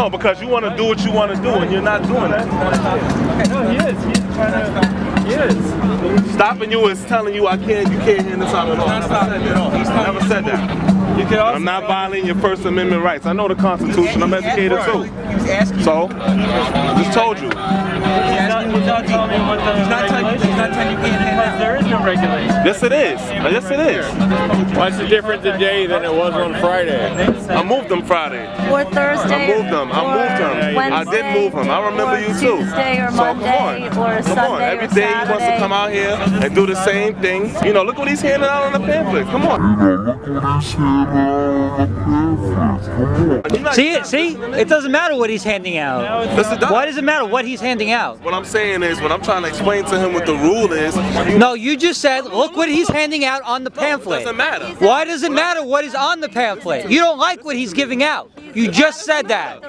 No, because you want to do what you want to do, and you're not doing that. No, he is. He's trying to. He is. Stopping you is telling you you can't hand this out at all. I never said that. I'm not violating your First Amendment rights. I know the Constitution. I'm educated too. So, I just told you. He's not telling me what the regulations. He's not telling you can't hand out. There is no regulation. Yes, it is. Yes, it is. What's the difference today than it was on Friday? I moved them Friday. Or Thursday. I moved them. I did move them. I remember you too. Tuesday or Monday or Sunday. Come on. Every day he wants to come out here and do the same thing. You know, look what he's handing out on the pamphlet. Come on. See, it doesn't matter what he's handing out. Why does it matter what he's handing out? What I'm saying is, when I'm trying to explain to him what the rule is. No, you just said, look what he's handing out on the pamphlet. It doesn't matter. Why does it matter what is on the pamphlet? You don't like what he's giving out. You just said that.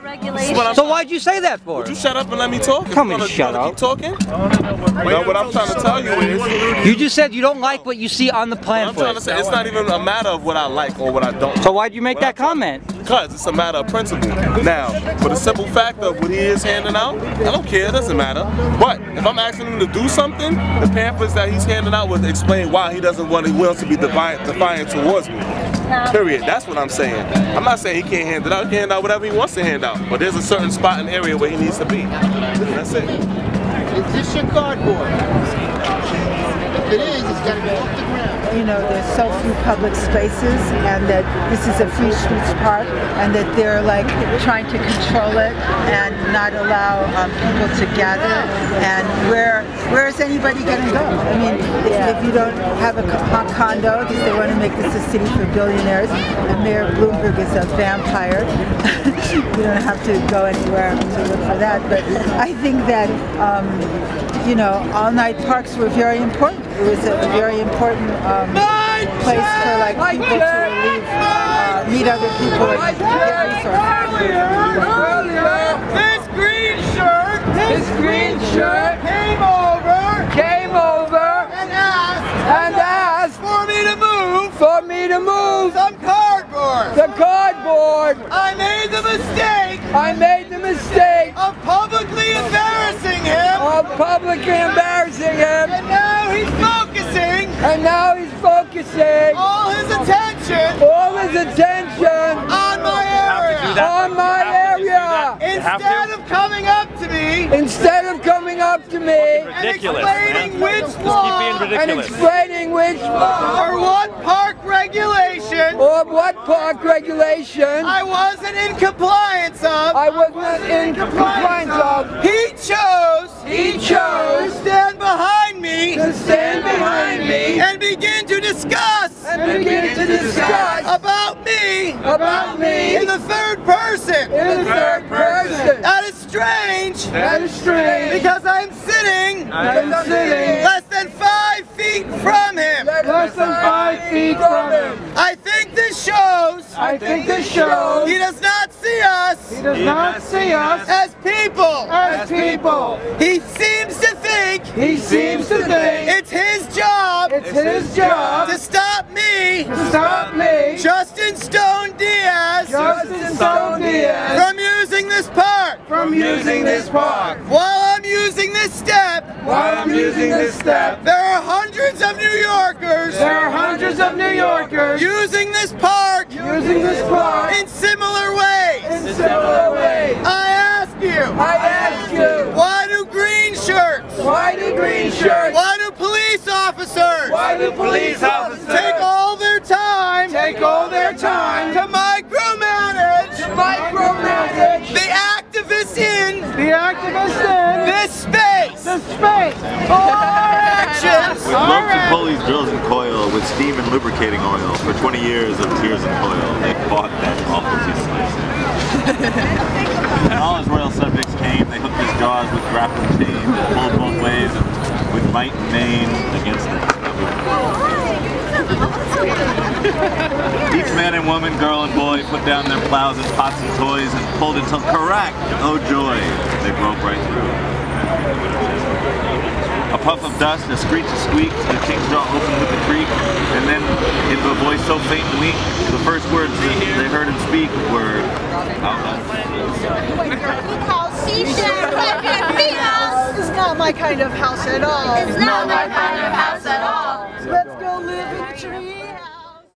So why'd you say that for? Would you shut up and let me talk? Tell me to shut up. Keep talking? No, what I'm trying to tell you is... You just said you don't like what you see on the pamphlet. What I'm trying to say, it's not even a matter of what I like or what I don't. So why'd you make that comment? Because it's a matter of principle. Now, for the simple fact of what he is handing out, I don't care, it doesn't matter. But if I'm asking him to do something, the pamphlets that he's handing out would explain why he doesn't want, he wants to be defiant towards me. Period. That's what I'm saying. I'm not saying he can't hand it out. He can hand out whatever he wants to hand out. But there's a certain spot and area where he needs to be. That's it. Is this your cardboard? If it is, it's got to go off the ground. You know, there's so few public spaces, and that this is a free speech park, and that they're like trying to control it and not allow people to gather. And where is anybody going to go? I mean, if you don't have a condo, because they want to make this a city for billionaires, and Mayor Bloomberg is a vampire, you don't have to go anywhere to look for that. But I think that you know, all-night parks were very important. It was a very important place for like people to leave, meet other people and get resources. This green shirt came over and asked for me to move some cardboard. The cardboard. I made the mistake of publicly embarrassing him. And now he's focusing all his attention on my area. Instead of coming up to me and explaining which law or what park regulation I wasn't in compliance of. He chose to stand behind me and begin to discuss about me in the third person. That is strange. Because I'm sitting less than 5 feet from him. I think this shows he does not see us as people. He seems to think it's his job to stop me, Justin Stone Diaz, from using this park. While I'm using this step, there are hundreds of New Yorkers using this park in similar ways. I ask you, why do green shirts? Why do police officers take all their time to micromanage the activists in this space? All our actions. Love to pull these drills and coil with steam and lubricating oil. For 20 years of tears and toil, they fought that awful piece of When all his royal subjects came, they hooked his jaws with grappling chains and pulled both ways and with might and main against them. Each man and woman, girl and boy put down their plows and pots and toys and pulled until correct, oh joy, they broke right through. A puff of dust, a screech, a squeak, the king's jaw opened with the creak, and then in a voice so faint and weak, the first words that they heard him speak were, It's not my kind of house at all. It's not my kind of house at all. Let's go live